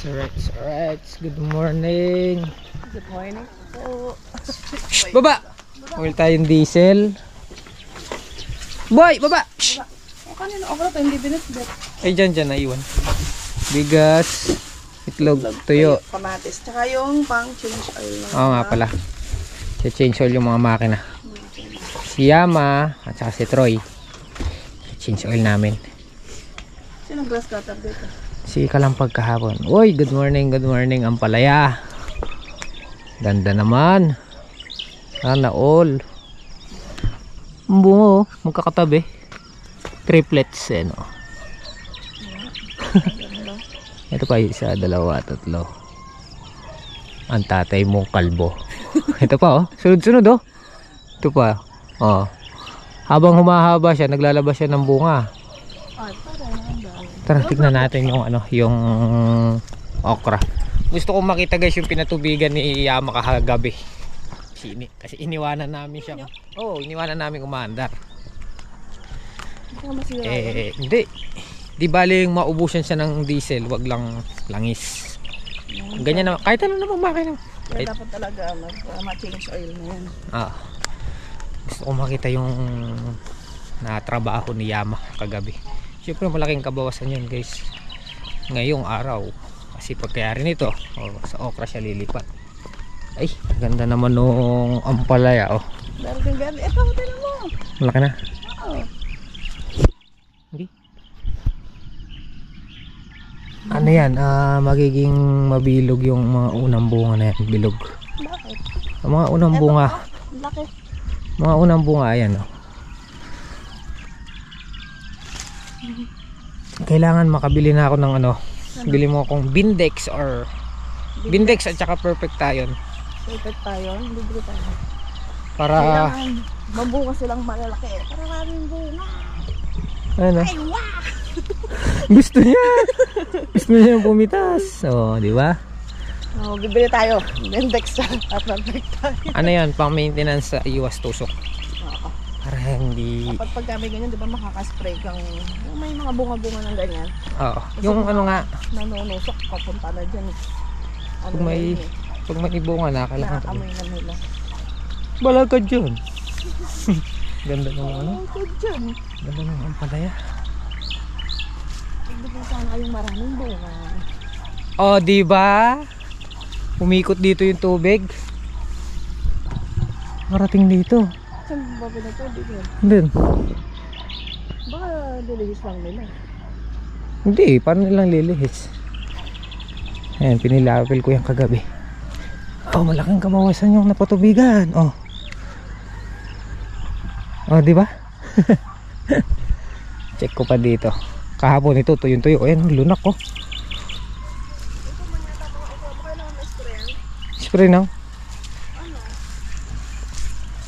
Alright. Good morning. Good morning po. Shh, baba! Oil tayong diesel. Boy, baba! Shh! O kanina okra to, hindi binitbit. Ay, dyan, naiwan. Bigas, itlog, tuyo. Kamatis. Tsaka yung pang change oil. Oo nga pala. Change oil yung mga makina. Si Yama at saka si Troy. Change oil namin. Sinong grass cutter dito? Si Kalampag kahapon. Uy, good morning, ang palaya. Ganda naman. Sana all. Ang bunga oh, magkakatabi. Triplets eh no. Ito pa isa, dalawa, tatlo. Ang tatay mong kalbo. Ito pa oh, sunod-sunod oh. Ito pa oh. Habang humahaba siya, naglalabas siya ng bunga. Tara, tignan natin yung ano, yung okra. Gusto kong makita guys yung pinatubigan ni Yama kahagabi. Kasi iniwanan namin siya. Oo, iniwanan namin umandar. Hindi. Di bali yung maubusan siya ng diesel, wag lang langis. Ganyan naman, kahit ano naman makina. Kaya dapat talaga ma-change oil na yan. Gusto kong makita yung natrabaho ni Yama kagabi. Siyempre malaking kabawasan yun guys ngayong araw kasi pagkayari nito sa okra siya lilipat. Ay ganda naman nung ampalaya oh. Darating ganda, ito tinan mo. Malaki na. Oo. Hindi. Ano yan, magiging mabilog yung mga unang bunga na yan, bilog. Bakit? Ang mga unang bunga, laki. mga unang bunga ayan oh. Kailangan makabili na ako ng ano, bili mo akong Bindex or Bindex at saka Perfect Tayon. Perfect tayo, libre tayo. Para Kailangan mabunga silang malalaki. Para kaming bunga. ano? Ay, wow! Gusto niya. Gusto niya yung pumitas. Oh, di ba? Oh, bibili tayo. Index at perfect tayo. Ano 'yan, pang maintenance sa iwas tusok. Oo. Para hindi Kapag pagkami ganyan, di ba makakaspray kang yung may mga bunga-bunga ng ganyan. Oo. Yung ano nga, Nanunusok, papunta na dyan. Ano pag may bunga na kailangan ka. nakakamoy na nila. Balagad 'yun. Ganda ng ano? Good dyan. Ganda ng ampalaya. Ibigay sana kayong maraming bunga. Oh, di ba? Umikot dito yung tubig. Marating dito. Saan ba pinatubig yun? Then, Baka dilihis lang nila. hindi, paano nilang lilihis? Ayan, pinilapil ko yung kagabi. Oh, malaking kabawasan yung napatubigan. Oh. Oh, di ba? Check ko pa dito. Kahapon ito, tuyo-tuyo. Ayan, lunak ko. Ito man yata po. Ito, baka naman ma-spray. Spray na.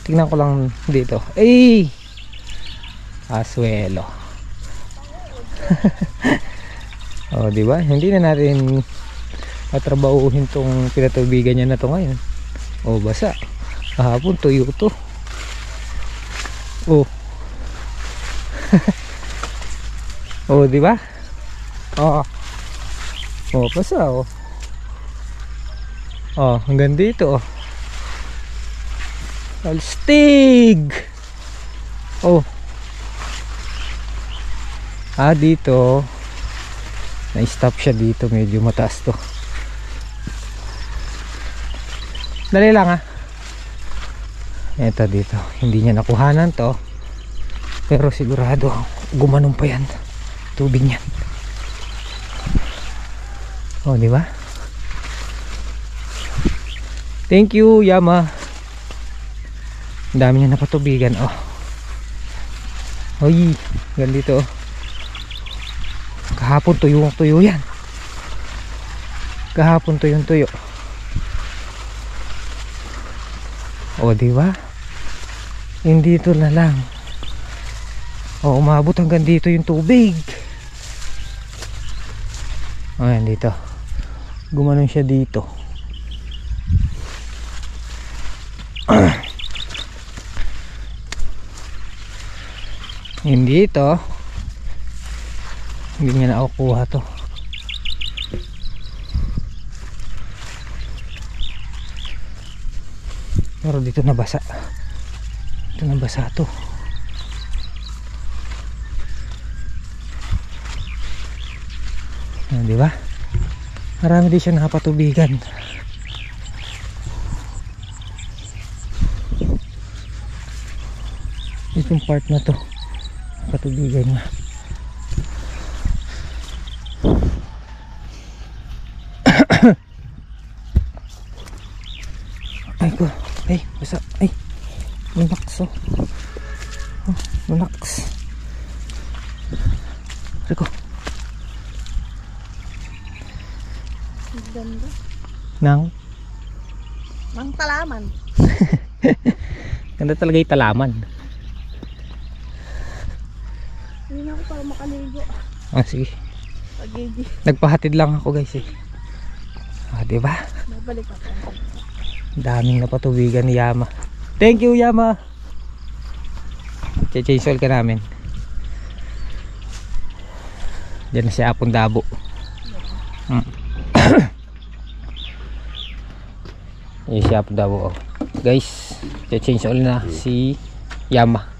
Tingnan ko lang dito. Ay! Aswelo. Oh, di ba? Hindi na natin matrabahuhin tong pinatubigan niya na to ngayon. Oh, basa. Kahapon tuyo to. Oh. Oh, di ba? Oh. Oh, basa oh. Oh, hanggang dito oh. Alstig. Oh. Dito. Na-stop siya dito, medyo mataas to. Dali lang Ito dito, hindi niya nakuhanan to. Pero sigurado gumanong pa yan. Tubig niyan. Oh, di ba? Thank you, Yama. Ang dami niya napatubigan. Oh. Oy, ganito. Kahapon tuyo yan. Kahapon tuyo. Oh, di ba? Hindi ito na lang. Oh, umabot hanggang dito yung tubig. Oh, yan dito. Gumanon siya dito. Hindi ito. Hindi niya nakukuha to. Pero dito nabasa. Ito nabasa to. Di ba? Marami din siya nakapatubigan. Itong part na to patubigan na. Ay ko, ay basa, ay lunaks oh. Oh, lunaks. Ay ko. Ganda. Nang Talaman. ganda talaga yung talaman. Hindi na ako para makaligo. Ah, sige. Pagigi. Nagpahatid lang ako guys eh. Ah, diba? Babalik ako. Daming napatubigan ni Yama. Thank you Yama. Che-chainsaw ka namin. Diyan na si Apon Dabo. Yung si Apon Dabo oh. Guys, che-chainsaw na si Yama.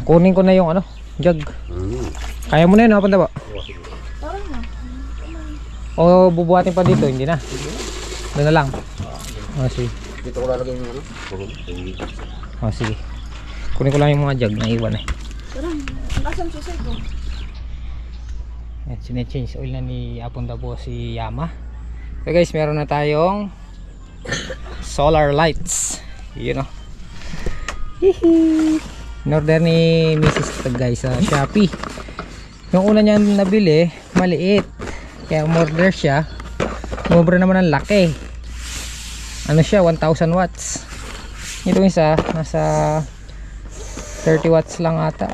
Kunin ko na yung ano, jug. Kaya mo na yun, Apon Dabo? Parang na. O bubuhatin pa dito, hindi na. Doon na lang. Oh, sige. Dito ko lalagay yung ano? Oh, sige. Kunin ko lang yung mga jug na iwan eh. Parang, asan susay ko? At sine-change oil na ni Apon Dabo si Yama. So guys, meron na tayong solar lights. Yun o. In-order ni Mrs. Tag guys sa Shopee. Yung una niya nabili, maliit. Kaya umorder siya. Umobra naman ang laki. Ano siya, 1000 watts. Ito isa, nasa 30 watts lang ata.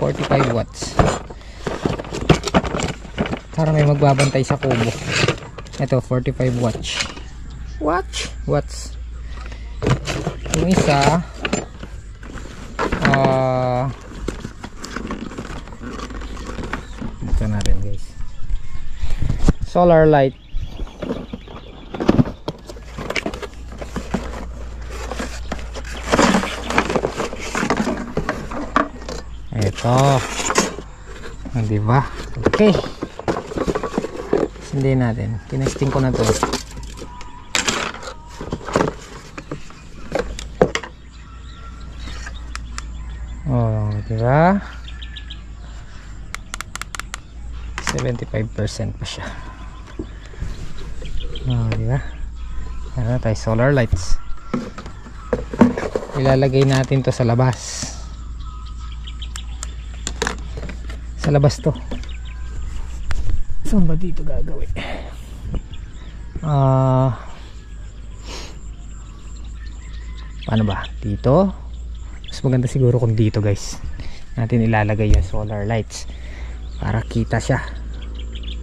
45 watts. Para may magbabantay sa kubo. Ito 45 watts. Yung isa ito natin guys. Solar light. Ito. Di ba? Okay. Hindi natin. Tinesting ko na to. Oh, di ba? 75% pa siya. Oh, di ba? Ano tayo, solar lights. Ilalagay natin to sa labas. Sa labas to. Saan ba dito gagawin? Paano ba? Dito? Mas maganda siguro kung dito guys. Natin ilalagay yung solar lights. Para kita siya.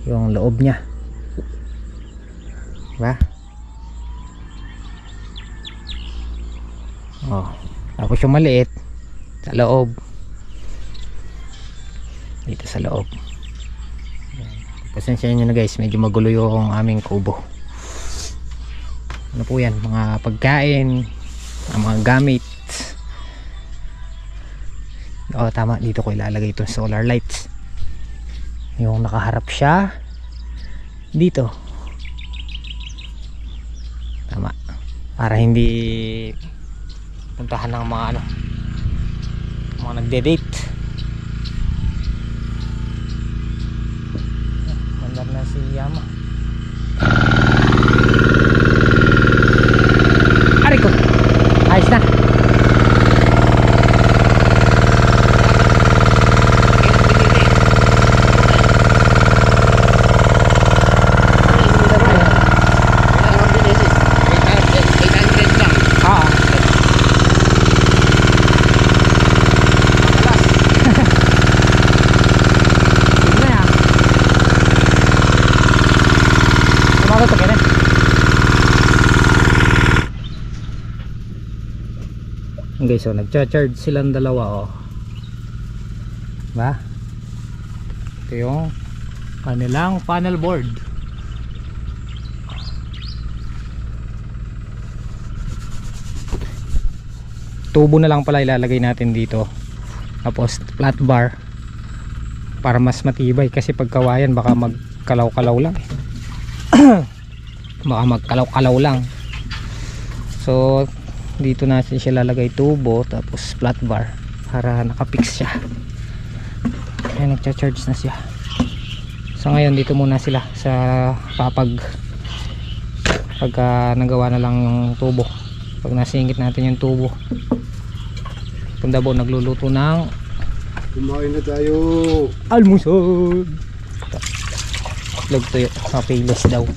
Yung loob niya. Diba? Oh. Tapos yung maliit sa loob. Dito sa loob. Pasensya nyo na guys, medyo magulo yung aming kubo. Ano po yan, mga pagkain, mga gamit. O tama, dito ko ilalagay itong solar lights. Yung nakaharap siya dito. Tama, para hindi puntahan ng mga ano, mga nagde-date. Mandar na si Yama. Aray ko, ayos na. Guys, so nagcha-charge silang dalawa oh. Ba? Ito yung kanilang panel board. tubo na lang pala ilalagay natin dito, tapos flat bar para mas matibay, kasi pag kawayan baka magkalaw-kalaw lang eh. Baka magkalaw-kalaw lang. So dito natin siya lalagay tubo tapos flat bar para nakapix siya. Ayan, nagcha-charge na siya. So ngayon dito muna sila sa papag, pagka nagawa na lang yung tubo. Pag nasingit natin yung tubo, Pundabo nagluluto ng Kumain na tayo. almusal. Itlog tuyo, papilis daw.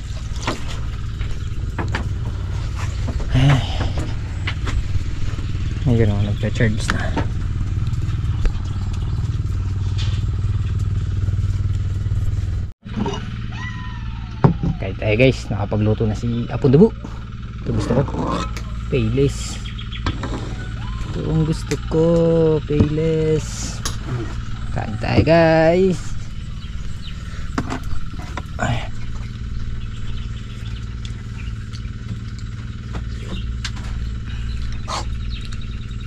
Ayun o, nagpa-charge na. Kahit tayo guys, nakapagluto na si Apundabo. Ito gusto ko, payless. Ito ang gusto ko, payless. Kain tayo guys. Ay.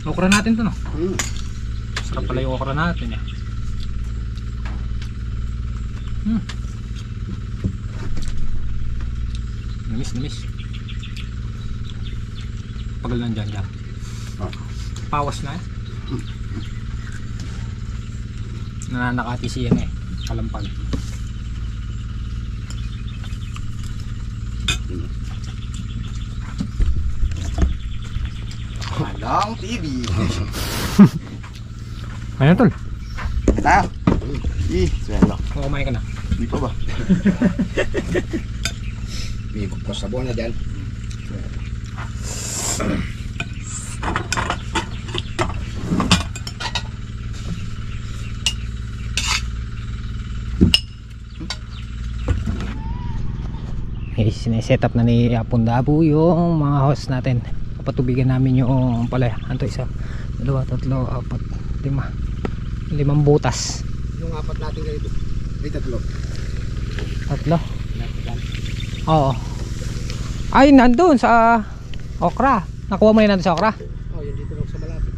Okra natin to, no? Sarap pala yung okra natin eh. Namis. Pagal lang dyan. Pawas na eh. Nananakati siya eh. Kalampag. Lang TV. Ano tol? Na. Swelo. Kumain ka na. Di pa ba? May sabon na dyan. Sineset up na ni Apundabo yung mga host natin. Patubigan namin yung palaya. Anto, 1, 2, 3, 4, 5. 5 butas. Yung apat natin ganito. May 3. 3? Oo. Ay, nandun sa okra. Nakuha mo yun nandun sa okra? Oh, yun dito lang sa malapit.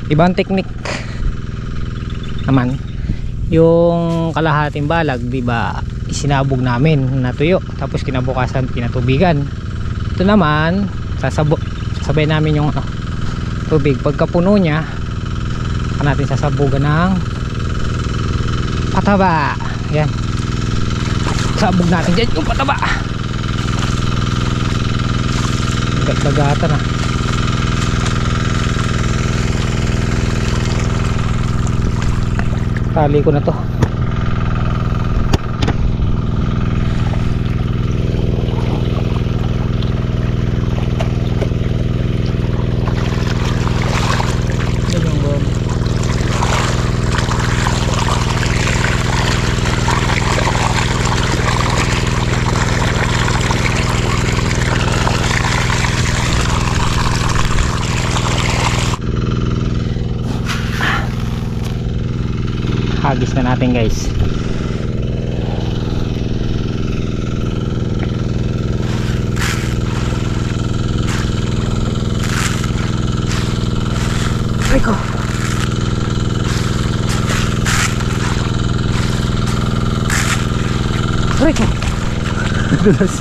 Ibang technique naman yung kalahating balag, di ba, isinabog namin natuyo, tapos kinabukasan pinatubigan. Ito naman sasabay namin yung tubig, pagkapuno niya natin sasabugan ng pataba. Yan, sabog natin dyan yung pataba. Gagatan na. Tali ko na to. Hagis na natin guys. Rico. Rico. Dulas.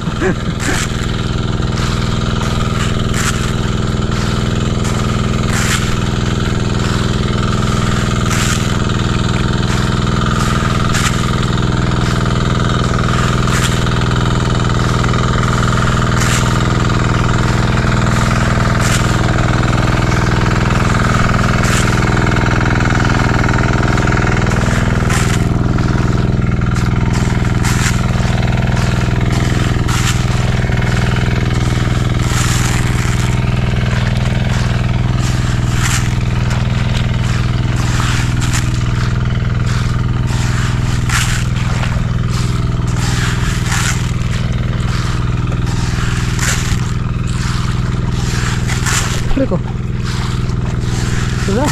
Rico. Sudah.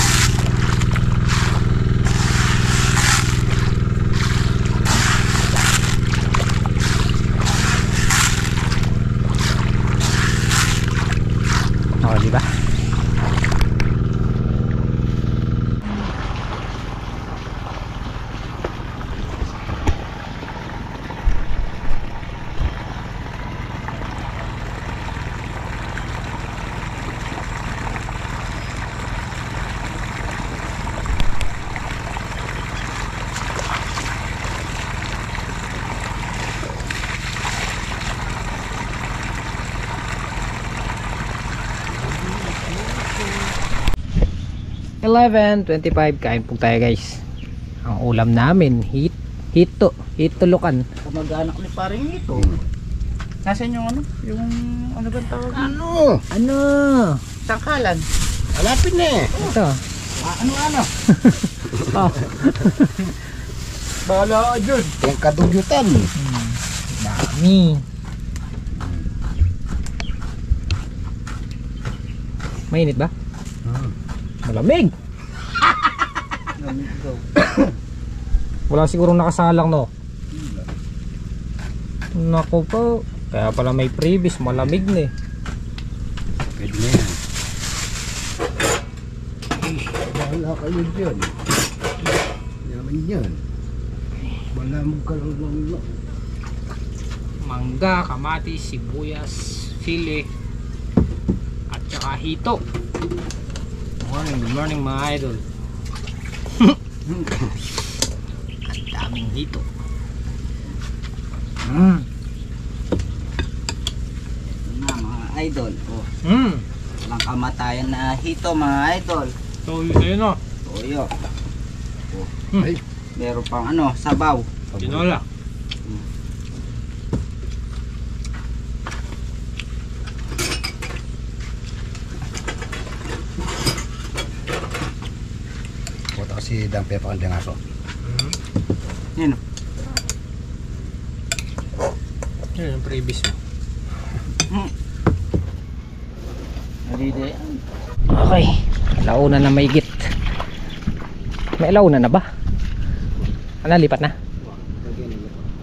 11:25 kain po tayo guys. Ang ulam namin hito lukan. Kamag-anak ni paring ito. Nasaan yung ano? Yung ano ba tawag? Ano? Tangkalan. Alapin na eh. Ito. Ano? Oh. Bahala ka dyan. Yung kadugyutan. Dami. Mainit ba? Malamig. Wala sigurong nakasalang no. Nako po. Kaya pala may previous malamig na eh. Pwede na yan. Bahala kayo dyan. Yaman yan. Malamog ka lang. Mangga, kamatis, sibuyas, sili at saka hito. Good morning mga idol. Ang daming hito. Na mga idol. Oh, Mm. walang kamatayan na hito mga idol. So yun no. Toyo. Ay, Meron pang ano, sabaw. Tinola. puta kasi dang pepa kang aso. Yun. Yun yung previous mo. Nalide. Okay. Launa na may git. May launa na ba? Ano, lipat na?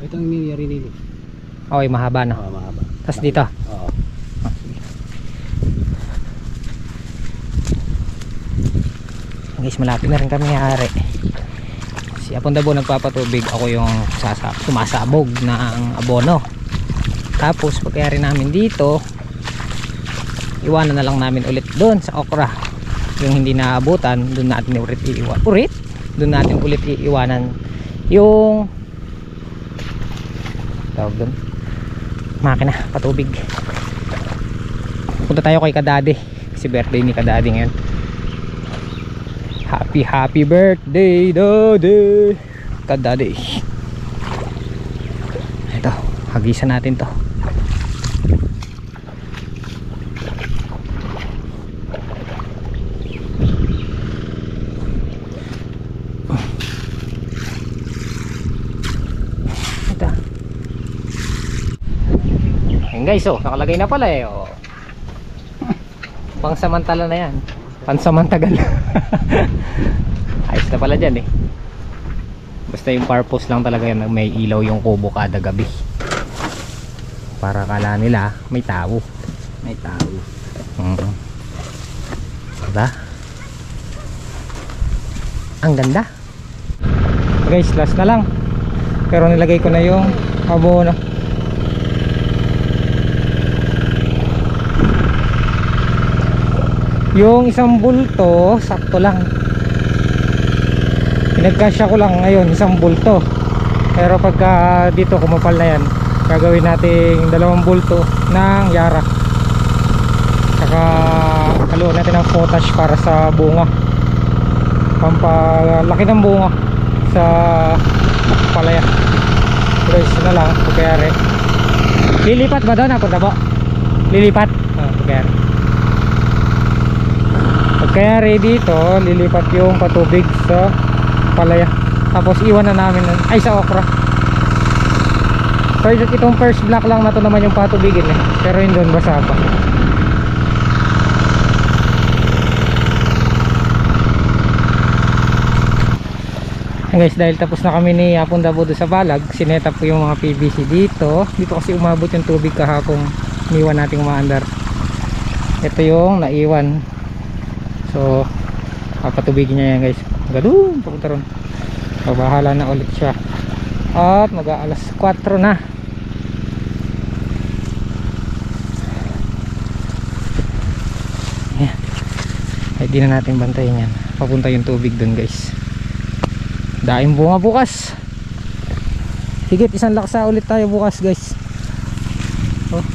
Ito ang nangyayari nilo. Okay, mahaba na. Mahaba. Tapos dito. Oo. Guys, malapit na rin kami hari. Si Apon Dabo nagpapatubig, ako yung sumasabog ng abono. Tapos pagkayari namin dito, iwanan na lang namin ulit doon sa okra. Yung hindi naabutan, doon natin ulit doon natin ulit iiwanan yung tawag doon, makina patubig. Punta tayo kay Kadade kasi birthday ni Kadade ngayon. Happy birthday Daddy Kadade. Ito, hagisan natin to. Guys, oh, nakalagay na pala eh. Oh. Pangsamantala na yan. Pansamantagal. Ayos na pala dyan eh. Basta yung purpose lang talaga yan, may ilaw yung kubo kada gabi. Para kala nila may tao. May tao. Diba? Ang ganda. Guys, last na lang. Pero nilagay ko na yung abono. Yung isang bulto sakto lang, pinagkasya ko lang ngayon isang bulto. Pero pagka dito kumapal na yan, gagawin nating 2 bulto ng yara, saka haluan natin ng potash para sa bunga, pampalaki ng bunga sa palaya. Pero isa na lang pagkayari. Lilipat ba doon? Ako na ba? Lilipat? Pagkayari. Kaya dito lilipat yung patubig sa palaya, tapos iwan na namin ay sa okra. So itong first block lang na to naman yung patubigin eh, pero yun doon basa pa. Guys, dahil tapos na kami ni Apon Dabo sa balag, sinetap ko yung mga PVC dito kasi umabot yung tubig kahapon, iniwan nating umaandar. Ito yung naiwan. So papatubigin niya yan guys. Gadun, papunta ron. So bahala na ulit siya. At mag-aalas 4 na. Ayan. Ay di na natin bantayin yan. Papunta yung tubig dun guys. Daing bunga bukas. Higit isang laksa ulit tayo bukas guys. Oh.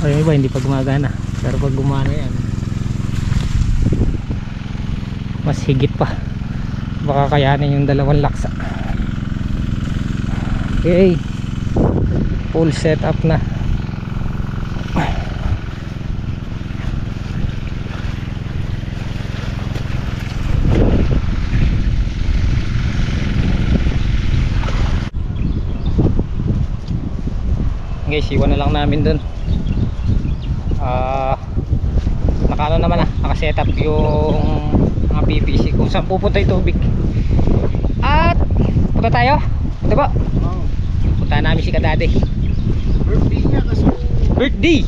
Ay iba hindi pa gumagana. Pero pag gumana yan, mas higit pa, baka kayanin yung 2 laksa. Okay, full setup na. Guys, iwan na lang namin dun. Nakaano naman nakaset up yung mga PVC kung saan pupunta yung tubig. At punta tayo, punta po. Punta namin si Kadade. Birthday niya kasi. Birthday!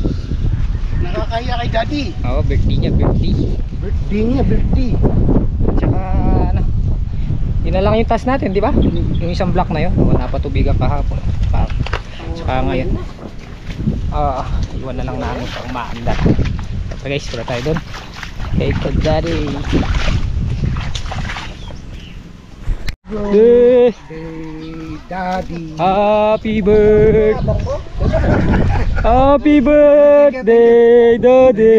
Nakakaya kay daddy. Oo, birthday niya, birthday. Birthday niya, birthday. Tsaka ano, yun na lang yung task natin, di ba? Yung isang block na yun, wala pa tubigan kahapon. Tsaka ngayon, iwan na lang namin pang maandar. So guys, wala tayo dun kay Kadade. Hey, daddy. Happy birthday, happy birthday, Daddy.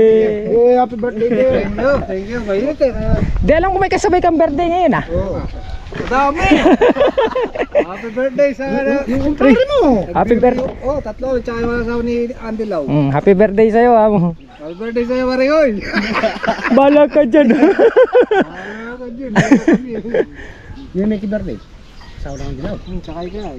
Hey, happy birthday din. Thank you. Mainit eh. Di alam ko may kasabay kang birthday ngayon Oo. Dami. Happy birthday sa yung kumpare mo. Happy birthday. Oh, 3. Tsaka yung asawa ni Andy Lau. Happy birthday sa'yo, amo. Happy birthday sa'yo, Marihoy. Bala ka dyan. Yung may birthday. Asawa ng Andy Lau. Tsaka ikaw.